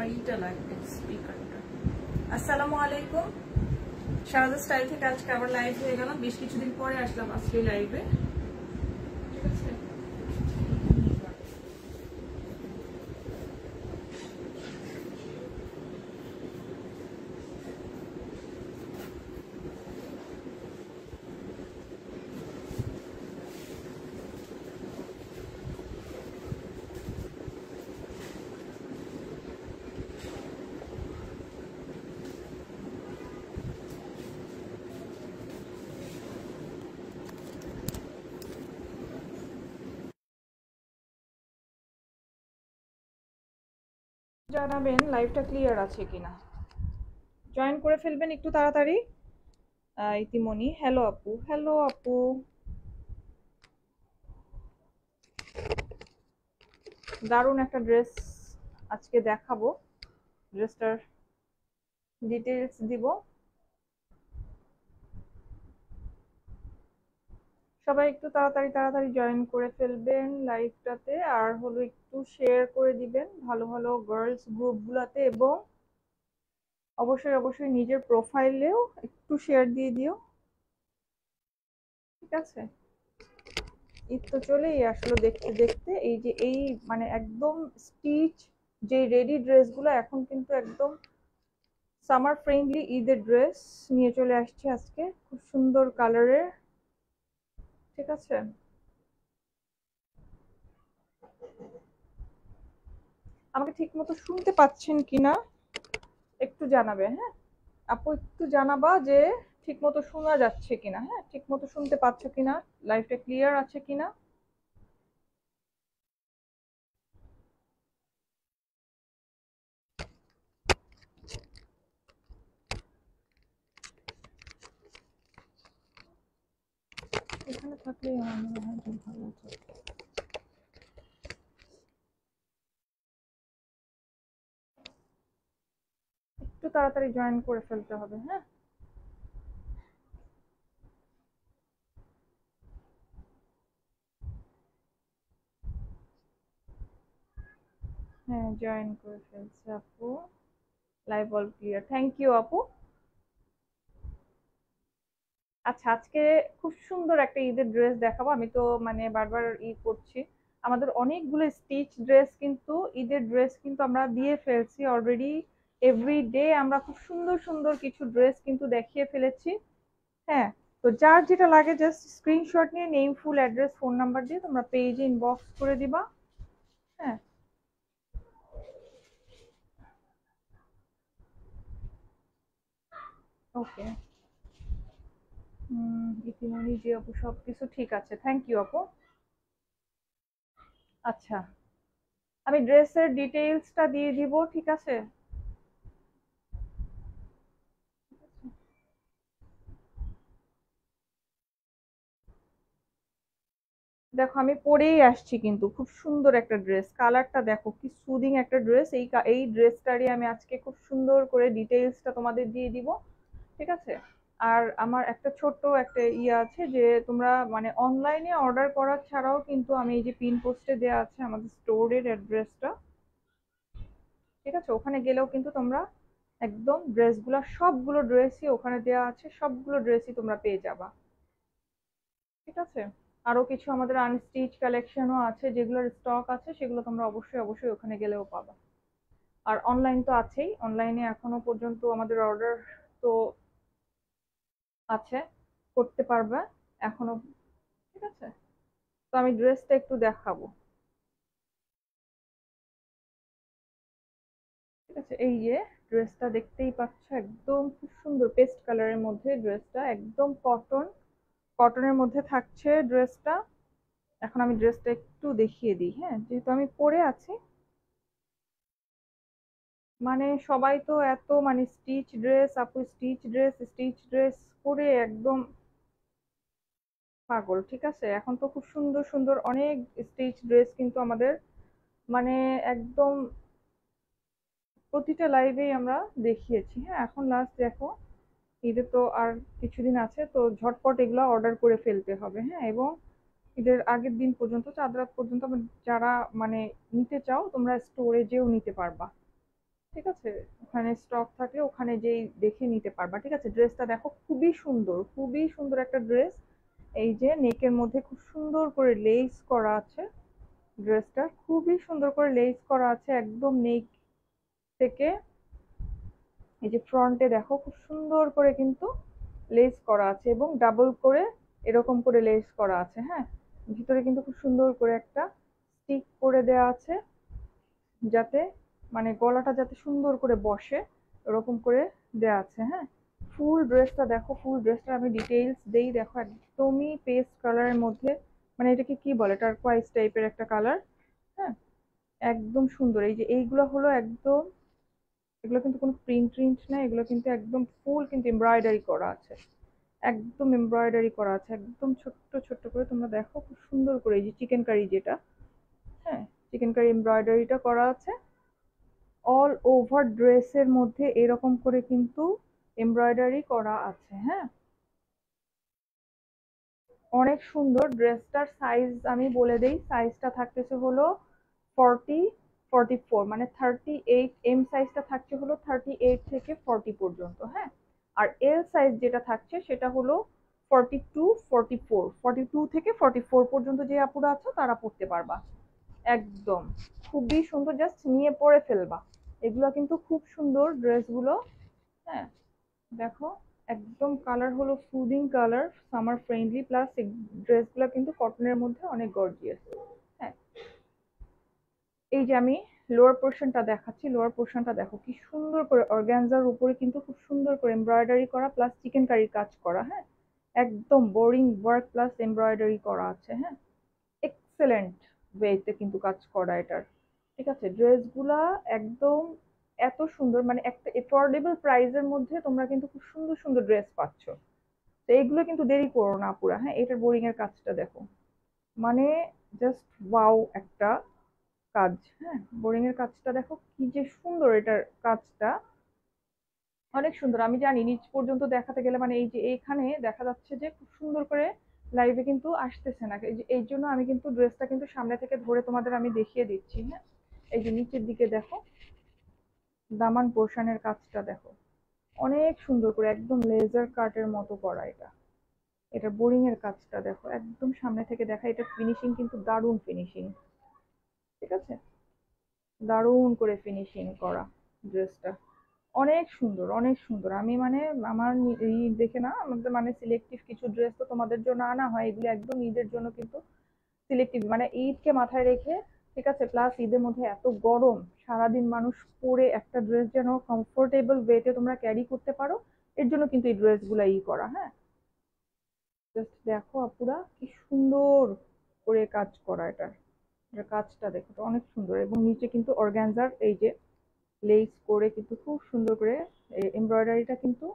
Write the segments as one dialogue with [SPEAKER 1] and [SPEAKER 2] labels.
[SPEAKER 1] আমার ইটা লাগবে স্পিকারটা। আসসালামু আলাইকুম, শারদা স্টাইল থেকে আজকে আবার লাইভ হয়ে গেলাম। বেশ কিছুদিন পরে আসলাম আজকে লাইভে, ঠিক আছে। জানাবেন লাইভটা ক্লিয়ার আছে কিনা, জয়েন করে ফেলবেন একটু তাড়াতাড়ি। ইতিমনি হ্যালো আপু, হ্যালো আপু। দারুণ একটা ড্রেস আজকে দেখাবো, ড্রেসটার ডিটেলস দিব। সবাই একটু তাড়াতাড়ি তাড়াতাড়ি জয়েন করে ফেলবেন লাইভটাতে, আর হলো একটু শেয়ার করে দিবেন ভালো ভালো গার্লস গ্রুপগুলোতে, এবং অবশ্যই অবশ্যই নিজের প্রোফাইলেও একটু শেয়ার দিয়ে দিও, ঠিক আছে। ঈদ তো চলেই আসলো দেখতে দেখতে। এই যে এই মানে একদম স্টিচ যে রেডি ড্রেসগুলো এখন কিন্তু একদম সামার ফ্রেন্ডলি ঈদের ড্রেস নিয়ে চলে আসছে আজকে, খুব সুন্দর কালারের, ঠিক আছে। আমাকে ঠিক মতো শুনতে পাচ্ছেন কিনা একটু জানাবে, হ্যাঁ আপু, একটু জানাবা যে ঠিক মতো শোনা যাচ্ছে কিনা, হ্যাঁ ঠিক মতো শুনতে পাচ্ছ কিনা, লাইভটা ক্লিয়ার আছে কিনা। এখানে থাকলেই আমার মনে হয় যে ভালো হতো। একটু তাড়াতাড়ি জয়েন করে ফেলতে হবে, হ্যাঁ। হ্যাঁ জয়েন করে ফেলছে আপু, live all clear, thank you আপু। আচ্ছা, আজকে খুব সুন্দর একটা ঈদের ড্রেস দেখাবো। আমি তো মানে বারবার করছি, আমাদের অনেকগুলো স্টিচ ড্রেস কিন্তু ঈদের ড্রেস কিন্তু আমরা দিয়ে ফেলছি অলরেডি। এভরি ডে আমরা খুব সুন্দর সুন্দর কিছু ড্রেস কিন্তু দেখিয়ে ফেলেছি, হ্যাঁ। তো যার যেটা লাগে জাস্ট স্ক্রিনশট নিয়ে name, full address, phone number দিয়ে তোমরা পেজে ইনবক্স করে দিবা, হ্যাঁ। ওকে, ইতিমধ্যে জি আপু সবকিছু ঠিক আছে, থ্যাংক ইউ আপু। আচ্ছা, আমি ড্রেসের ডিটেইলসটা দিয়ে দিব, ঠিক আছে। দেখো আমি পরেই আসছি কিন্তু, খুব সুন্দর একটা ড্রেস, কালারটা দেখো কি সুদিং একটা ড্রেস। এই ড্রেসটারই আমি আজকে খুব সুন্দর করে ডিটেইলসটা তোমাদের দিয়ে দিব, ঠিক আছে। আর আমার একটা ছোট্ট একটা ইয়ে আছে যে তোমরা মানে অনলাইনে অর্ডার করা ছাড়াও কিন্তু আমি এই যে পিন পোস্টে দেওয়া আছে আমাদের স্টোরের অ্যাড্রেসটা, ঠিক আছে, ওখানে গেলেও কিন্তু তোমরা একদম ড্রেসগুলো, সবগুলো ড্রেসই ওখানে দেওয়া আছে, সবগুলো ড্রেসই তোমরা পেয়ে যাবা, ঠিক আছে। আরো কিছু আমাদের আনস্টিচ কালেকশনও আছে, যেগুলোর স্টক আছে সেগুলো তোমরা অবশ্যই অবশ্যই ওখানে গেলেও পাবা। আর অনলাইন তো আছেই, অনলাইনে এখনো পর্যন্ত আমাদের অর্ডার তো আছে, করতে পারবে এখনো, ঠিক আছে। তো আমি ড্রেসটা একটু দেখাবো, ঠিক আছে। এই যে ড্রেসটা দেখতেই পাচ্ছ, একদম খুব সুন্দর পেস্ট কালারের মধ্যে ড্রেসটা, একদম কটন, কটনের মধ্যে থাকছে ড্রেসটা। এখন আমি ড্রেসটা একটু দেখিয়ে দিই, হ্যাঁ, যেহেতু আমি পরে আছি। মানে সবাই তো এত মানে স্টিচ ড্রেস আপু, স্টিচ ড্রেস, স্টিচ ড্রেস করে একদম পাগল, ঠিক আছে। এখন তো খুব সুন্দর সুন্দর অনেক স্টিচ ড্রেস কিন্তু আমাদের মানে একদম প্রতিটা লাইভেই আমরা দেখিয়েছি, হ্যাঁ। এখন লাস্ট দেখো, ঈদে তো আর কিছুদিন আছে, তো ঝটপট এগুলো অর্ডার করে ফেলতে হবে, হ্যাঁ। এবং ঈদের আগের দিন পর্যন্ত, চাঁদ রাত পর্যন্ত যারা মানে নিতে চাও তোমরা স্টোরে যেও নিতে পারবা, ঠিক আছে, ওখানে স্টক থাকলে ওখানে যেই দেখে নিতে পারবা। ঠিক আছে, ড্রেসটা দেখো খুবই সুন্দর, খুবই সুন্দর একটা ড্রেস। এই যে নেকের মধ্যে খুব সুন্দর করে লেস করা আছে, ড্রেসটা খুবই সুন্দর করে লেস করা আছে একদম নেক থেকে। এই যে ফ্রন্টে দেখো খুব সুন্দর করে কিন্তু লেস করা আছে এবং ডাবল করে এরকম করে লেস করা আছে। হ্যাঁ, ভিতরে কিন্তু খুব সুন্দর করে একটা স্টিক করে দেওয়া আছে, যাতে মানে গলাটা যাতে সুন্দর করে বসে, এরকম করে দেওয়া আছে। হ্যাঁ, ফুল ড্রেসটা দেখো, ফুল ড্রেসটা আমি ডিটেইলস দেই। দেখো একদমই পেস্ট কালারের মধ্যে, মানে এটাকে কি বলে, টার্কোয়াইজ টাইপের একটা কালার। হ্যাঁ, একদম সুন্দর। এই যে এইগুলো হলো একদম, এগুলো কিন্তু কোনো প্রিন্ট ট্রিন্ট না, এগুলো কিন্তু একদম ফুল কিন্তু এমব্রয়ডারি করা আছে, একদম এমব্রয়ডারি করা আছে, একদম ছোট্ট ছোট্ট করে। তোমরা দেখো খুব সুন্দর করে এই যে চিকেন কারি যেটা, হ্যাঁ, চিকেন কারি এমব্রয়ডারিটা করা আছে অল ওভার ড্রেসের মধ্যে, এরকম করে কিন্তু এমব্রয়ডারি করা আছে। হ্যাঁ, অনেক সুন্দর। ড্রেসটার সাইজ আমি বলে দেই, সাইজটা থাকতেছে হলো 40 44, মানে 38, এম সাইজটা থাকছে হলো 38 থেকে 40 পর্যন্ত। হ্যাঁ, আর এল সাইজ যেটা থাকছে সেটা হলো 42 44, 42 থেকে 44 পর্যন্ত যে আপুরা আছে তারা পড়তে পারবা। একদম খুবই সুন্দর, জাস্ট নিয়ে পরে ফেলবা। এগুলো কিন্তু খুব সুন্দর ড্রেসগুলো। হ্যাঁ, দেখো একদম কালার হলো soothing colour, summer friendly, plus ড্রেসগুলো কিন্তু কটনের মধ্যে অনেক গর্জিয়াস। হ্যাঁ, এই যে আমি লোয়ার পোর্শনটা দেখাচ্ছি, লোয়ার পোর্শনটা দেখো কি সুন্দর করে অর্গানজার উপরে কিন্তু খুব সুন্দর করে এমব্রয়ডারি করা, প্লাস চিকেন কারির কাজ করা। হ্যাঁ, একদম বোরিং ওয়ার্ক প্লাস এমব্রয়ডারি করা আছে। হ্যাঁ, এক্সেলেন্ট ওয়েতে কিন্তু কাজ করা এটার। ঠিক আছে, ড্রেসগুলা একদম এত সুন্দর, মানে একটা এফোর্ডেবল প্রাইসের মধ্যে তোমরা কিন্তু খুব সুন্দর সুন্দর ড্রেস পাচ্ছ। তো এইগুলো কিন্তু দেরি করো না পুরা। হ্যাঁ, এটার বোরিং এর কাজটা দেখো, মানে জাস্ট ওয়াও একটা কাজ। হ্যাঁ, বোরিং এর কাজটা দেখো কি যে সুন্দর, এটার কাজটা অনেক সুন্দর। আমি জানি নিচ পর্যন্ত দেখাতে গেলে, মানে এই যে এইখানে দেখা যাচ্ছে যে খুব সুন্দর করে লাইভে কিন্তু আসতেছে না, এই জন্য আমি কিন্তু ড্রেসটা কিন্তু সামনে থেকে ধরে তোমাদের আমি দেখিয়ে দিচ্ছি। হ্যাঁ, এই যে নিচের দিকে দেখো, দামান পোর্শনের কাজটা দেখো অনেক সুন্দর করে, একদম লেজার কাটের মতো করা এটা। এটা বোরিং এর কাজটা দেখো, একদম সামনে থেকে দেখা, এটা ফিনিশিং কিন্তু দারুণ ফিনিশিং। ঠিক আছে, দারুণ করে ফিনিশিং করা ড্রেসটা, অনেক সুন্দর, অনেক সুন্দর। আমি মানে আমার এই দেখে না, আমাদের মানে সিলেক্টিভ কিছু ড্রেস তো তোমাদের জন্য আনা হয়, এগুলো একদম ঈদের জন্য কিন্তু সিলেক্টিভ, মানে ঈদকে মাথায় রেখে। ঠিক আছে, প্লাস ঈদের মধ্যে এত গরম, সারাদিন মানুষ পরে একটা ড্রেস যেন কমফোর্টেবল ওয়েতে তোমরা ক্যারি করতে পারো, এর জন্য কিন্তু এই ড্রেসগুলো করা। হ্যাঁ, জাস্ট দেখো আপুরা কি সুন্দর করে কাজ করা এটা, এটার কাজটা দেখো তো অনেক সুন্দর। এবং নিচে কিন্তু অর্গানজার এই যে লেস করে কিন্তু খুব সুন্দর করে এমব্রয়ডারিটা কিন্তু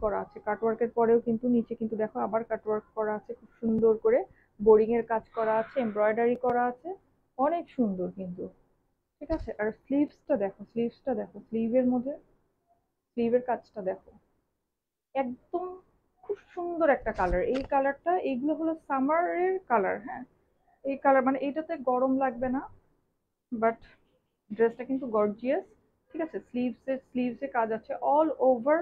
[SPEAKER 1] করা আছে, কাটওয়ার্কের পরেও কিন্তু নিচে কিন্তু দেখো আবার কাটওয়ার্ক করা আছে খুব সুন্দর করে, বোরিং এর কাজ করা আছে, এমব্রয়ডারি করা আছে, অনেক সুন্দর কিন্তু। ঠিক আছে, আর স্লিভসটা দেখো, স্লিভসটা দেখো, স্লিভের মধ্যে স্লিভের কাজটা দেখো একদম খুব সুন্দর একটা কালার। এই কালারটা, এইগুলো হলো সামারের কালার। হ্যাঁ, এই কালার মানে এইটাতে গরম লাগবে না, বাট ড্রেসটা কিন্তু গর্জিয়াস। ঠিক আছে, স্লিভসে কাজ আছে, অল ওভার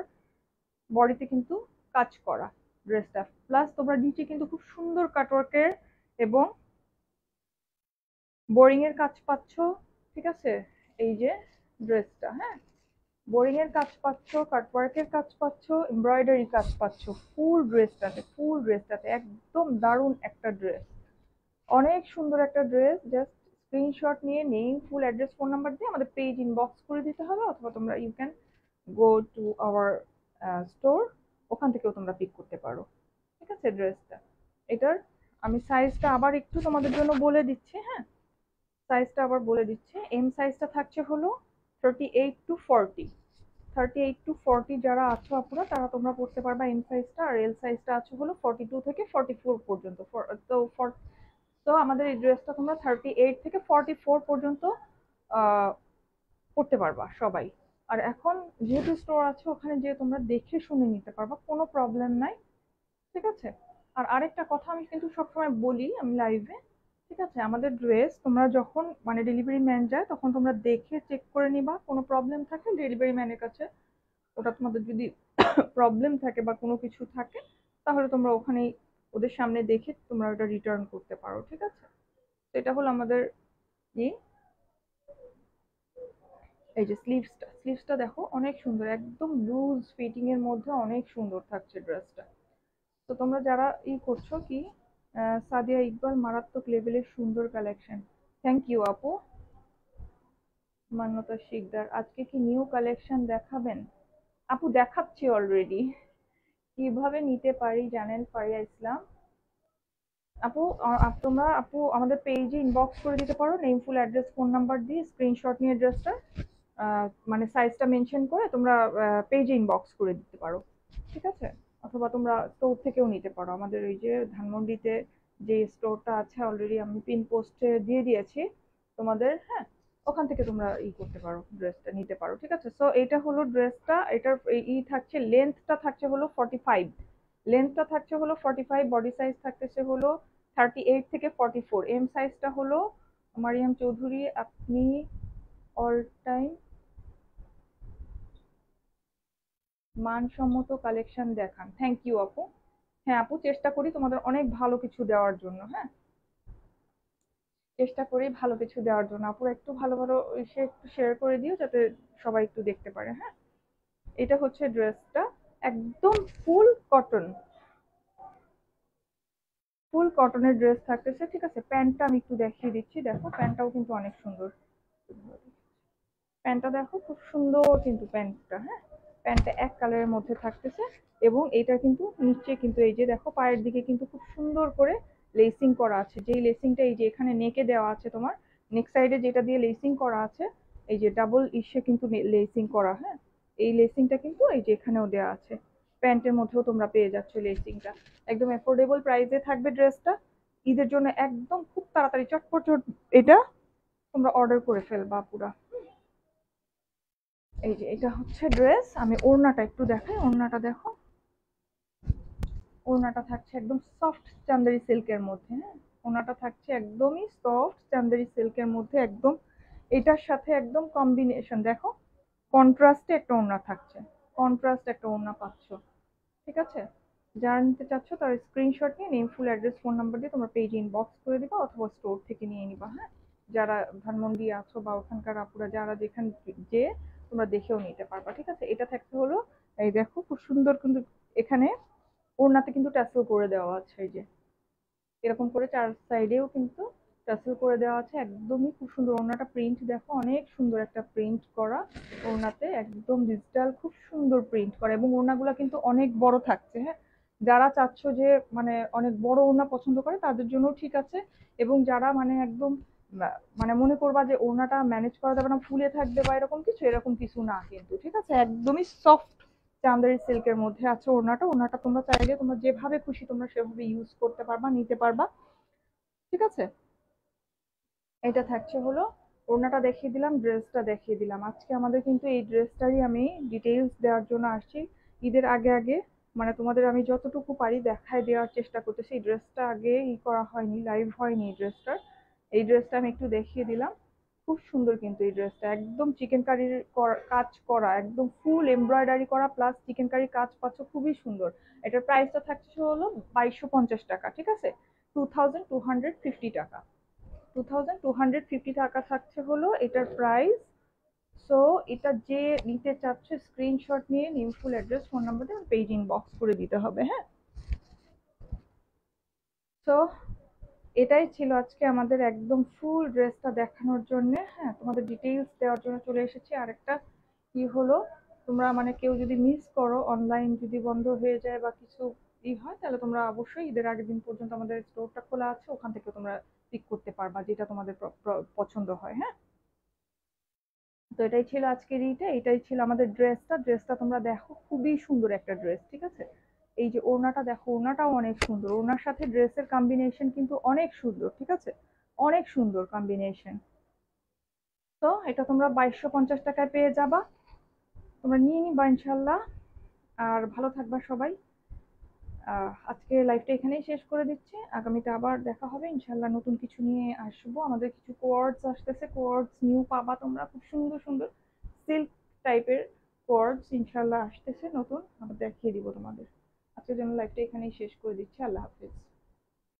[SPEAKER 1] বডিতে কিন্তু কাজ করা ড্রেসটা, প্লাস তোমরা নিচে কিন্তু খুব সুন্দর কাটওয়ার্কের এবং বোরিং এর কাজ পাচ্ছ। ঠিক আছে, এই যে ড্রেসটা, হ্যাঁ, বোরিং এর কাজ পাচ্ছ, কাটওয়ার্কের কাজ পাচ্ছ, এমব্রয়ডারি কাজ পাচ্ছ ফুল ড্রেসটাতে, ফুল ড্রেসটাতে একদম দারুণ একটা ড্রেস, অনেক সুন্দর একটা ড্রেস। জাস্ট স্ক্রিনশট নিয়ে name, full address, phone number দিয়ে আমাদের পেজ ইনবক্স করে দিতে হবে, অথবা তোমরা you can go to our store, ওখান থেকেও তোমরা পিক করতে পারো। ঠিক আছে, ড্রেসটা এটার আমি সাইজটা আবার একটু তোমাদের জন্য বলে দিচ্ছি। হ্যাঁ, সাইজটা আবার বলে দিচ্ছি, এম সাইজটা থাকছে হলো 38 to 40, 38 to 40 যারা আছো আপুরা তারা তোমরা পড়তে পারবা এম সাইজটা, আর এল সাইজটা আছে হলো 42 থেকে 44 পর্যন্ত। তো তো আমাদের এই ড্রেসটা তোমরা 38 থেকে 44 পর্যন্ত আহ পড়তে পারবা সবাই। আর এখন যেহেতু স্টোর আছে, ওখানে যেয়ে তোমরা দেখে শুনে নিতে পারবা, কোনো প্রবলেম নাই। ঠিক আছে, আর আরেকটা কথা আমি কিন্তু সবসময় বলি আমি লাইভে, ঠিক আছে, আমাদের ড্রেস তোমরা যখন মানে ডেলিভারি ম্যান যায় তখন তোমরা দেখে চেক করে নিবা, কোনো প্রবলেম থাকে ডেলিভারি ম্যানের কাছে, ওটা তোমাদের যদি প্রবলেম থাকে বা কোনো কিছু থাকে তাহলে তোমরা ওখানেই ওদের সামনে দেখে তোমরা ওটা রিটার্ন করতে পারো। ঠিক আছে, তো এটা হলো আমাদের ই। এই যে স্লিভসটা দেখো অনেক সুন্দর, একদম লুজ ফিটিং এর মধ্যে অনেক সুন্দর থাকছে ড্রেসটা। তো তোমরা যারা করছো কি, সাদিয়া ইকবাল মারাত্মক লেভেলের সুন্দর কালেকশন। থ্যাংক ইউ আপু। মান্যতা শিকদার, আজকে কি নিউ কালেকশন দেখাবেন? আপু দেখাচ্ছি অলরেডি। কিভাবে নিতে পারি জানেন ফারিয়া ইসলাম? আপু তোমরা আপু আমাদের পেজে ইনবক্স করে দিতে পারো, name full address phone number দিয়ে স্ক্রিনশট নিয়ে ড্রেসটা মানে সাইজটা মেনশন করে তোমরা পেজে ইনবক্স করে দিতে পারো। ঠিক আছে, অথবা তোমরা স্টোর থেকেও নিতে পারো, আমাদের ওই যে ধানমন্ডিতে যে স্টোরটা আছে অলরেডি আমি পিন পোস্টে দিয়ে দিয়েছি তোমাদের, হ্যাঁ, ওখান থেকে তোমরা করতে পারো, ড্রেসটা নিতে পারো। ঠিক আছে, সো এটা হলো ড্রেসটা, এটার থাকছে, লেন্থটা থাকছে হলো 45, লেন্থটা থাকছে হলো 45, বডি সাইজ থাকতেছে হলো 38 থেকে 44, এম সাইজটা হলো। মারিয়াম চৌধুরী, আপনি অল টাইম মানসম্মত কালেকশন দেখান। থ্যাংক ইউ আপু। হ্যাঁ আপু, চেষ্টা করি তোমাদের অনেক ভালো কিছু দেওয়ার জন্য, হ্যাঁ, চেষ্টা করি ভালো কিছু দেওয়ার জন্য। আপু একটু ভালো ভালো একটু শেয়ার করে দিও যাতে সবাই একটু দেখতে পারে, হ্যাঁ। এটা হচ্ছে ড্রেসটা, একদম ফুল কটন, ফুল কটনের ড্রেস থাকতেছে। ঠিক আছে, প্যান্টটা আমি একটু দেখিয়ে দিচ্ছি, দেখো প্যান্টটাও কিন্তু অনেক সুন্দর। প্যান্টটা দেখো খুব সুন্দর কিন্তু প্যান্টটা, হ্যাঁ, প্যান্টটা এক কালারের মধ্যে থাকতেছে। এবং এটা কিন্তু নিচে কিন্তু এই যে দেখো পায়ের দিকে কিন্তু খুব সুন্দর করে লেসিং করা আছে, যেই লেসিংটা এই যে এখানে নেকে দেওয়া আছে, তোমার নেক সাইডে যেটা দিয়ে লেসিং করা আছে, এই যে ডাবল ইসে কিন্তু লেসিং করা, হ্যাঁ, এই লেসিংটা কিন্তু এই যে এখানেও দেওয়া আছে, প্যান্টের মধ্যেও তোমরা পেয়ে যাচ্ছ লেসিংটা। একদম অ্যাফোর্ডেবল প্রাইসে থাকবে ড্রেসটা, ঈদের জন্য একদম খুব তাড়াতাড়ি চটপট এটা তোমরা অর্ডার করে ফেলবা পুরা। এই যে এটা হচ্ছে ড্রেস, আমি ওড়নাটা একটু দেখাই, ওড়নাটা দেখো, ওড়নাটা থাকছে একদম সফট চান্দেরি সিল্কের মধ্যে, হ্যাঁ, ওড়নাটা থাকছে একদমই সফট চান্দেরি সিল্কের মধ্যে, একদম এটার সাথে একদম কম্বিনেশন দেখো, কন্ট্রাস্টে একটা ওড়না থাকছে, কন্ট্রাস্ট একটা ওড়না পাচ্ছ। ঠিক আছে, যারা নিতে চাচ্ছ তার স্ক্রিনশট নিয়ে name full address phone number দিয়ে তোমরা পেজ ইনবক্স করে দিবা অথবা স্টোর থেকে নিয়ে নিবা, হ্যাঁ, যারা ধানমন্ডি আছো বা ওখানকার আপুরা যারা যেখানে যে তোমরা দেখেও নিতে পারবা। ঠিক আছে, এটা থাকতে হলো, এই দেখো খুব সুন্দর কিন্তু এখানে ওড়নাতে কিন্তু ট্যাসেল করে দেওয়া আছে, এই যে এরকম করে চার সাইডেও কিন্তু ট্যাসেল করে দেওয়া আছে, একদমই খুব সুন্দর। ওড়নাটা প্রিন্ট দেখো অনেক সুন্দর একটা প্রিন্ট করা, ওড়নাতে একদম ডিজিটাল খুব সুন্দর প্রিন্ট করা, এবং ওড়নাগুলো কিন্তু অনেক বড় থাকছে, হ্যাঁ, যারা চাচ্ছ যে মানে অনেক বড় ওড়না পছন্দ করে তাদের জন্য ঠিক আছে। এবং যারা মানে একদম মানে মনে করবা যে ওড়নাটা ম্যানেজ করা যাবে না, ফুলে থাকবে বা এরকম কিছু, এরকম কিছু না কিন্তু। ঠিক আছে, একদমই সফট চান্দেরি সিল্কের মধ্যে আছে ওড়নাটা, ওড়নাটা তোমরা চাইলে তোমরা যেভাবে খুশি তোমরা সেভাবে ইউজ করতে পারবা, নিতে পারবা। ঠিক আছে, এটা থাকছে হলো, ওড়নাটা দেখিয়ে দিলাম, ড্রেসটা দেখিয়ে দিলাম। আজকে আমাদের কিন্তু এই ড্রেসটারই আমি ডিটেইলস দেওয়ার জন্য আসছি, ঈদের আগে আগে মানে তোমাদের আমি যতটুকু পারি দেখায় দেওয়ার চেষ্টা করতেছি। এই ড্রেসটা আগে করা হয়নি, লাইভ হয়নি এই ড্রেসটার, এই ড্রেসটা আমি একটু দেখিয়ে দিলাম। খুব সুন্দর কিন্তু এই ড্রেসটা, একদম চিকেন কারির কাজ করা, একদম ফুল এমব্রয়ডারি করা প্লাস চিকেন কারি কাজ পাচ্ছ, খুবই সুন্দর। এটার প্রাইসটা থাকছে হলো 2250 টাকা। ঠিক আছে, 2250 টাকা, 2250 টাকা থাকছে হলো এটার প্রাইস। সো এটা যে নিতে চাচ্ছে স্ক্রিনশট নিয়ে নিউ ফুল অ্যাড্রেস ফোন নাম্বার দিয়ে পেজ ইনবক্স করে দিতে হবে, হ্যাঁ। তো এটাই ছিল আজকে আমাদের একদম ফুল ড্রেসটা দেখানোর জন্য, হ্যাঁ, তোমাদের ডিটেইলস দেওয়ার জন্য চলে এসেছি। আরেকটা কি হলো, তোমরা মানে কেউ যদি মিস করো, অনলাইন যদি বন্ধ হয়ে যায় বা কিছু হয়, তাহলে তোমরা অবশ্যই ঈদের আগের দিন পর্যন্ত আমাদের স্টোরটা খোলা আছে, ওখান থেকে তোমরা পিক করতে পারবা যেটা তোমাদের পছন্দ হয়, হ্যাঁ। তো এটাই ছিল আজকের এটাই ছিল আমাদের ড্রেসটা। ড্রেসটা তোমরা দেখো খুবই সুন্দর একটা ড্রেস। ঠিক আছে, এই যে ওড়নাটা দেখো, ওড়নাটাও অনেক সুন্দর, ওড়নার সাথে ড্রেসের কম্বিনেশন কিন্তু অনেক সুন্দর। ঠিক আছে, অনেক সুন্দর কম্বিনেশন। তো এটা তোমরা 2250 টাকায় পেয়ে যাবা, তোমরা নিয়ে নিবা ইনশাল্লাহ। আর ভালো থাকবা সবাই। আজকে লাইভটা এখানেই শেষ করে দিচ্ছি। আগামীতে আবার দেখা হবে ইনশাল্লাহ, নতুন কিছু নিয়ে আসবো। আমাদের কিছু কোয়ার্ডস আসতেছে, কোয়ার্ডস নিউ পাবা তোমরা, খুব সুন্দর সুন্দর সিল্ক টাইপের কোয়ার্ডস ইনশাল্লাহ আসতেছে নতুন, আবার দেখিয়ে দিব তোমাদের। আজকের জন্য লাইভটা এখানেই শেষ করে দিচ্ছি। আল্লাহ হাফিজ।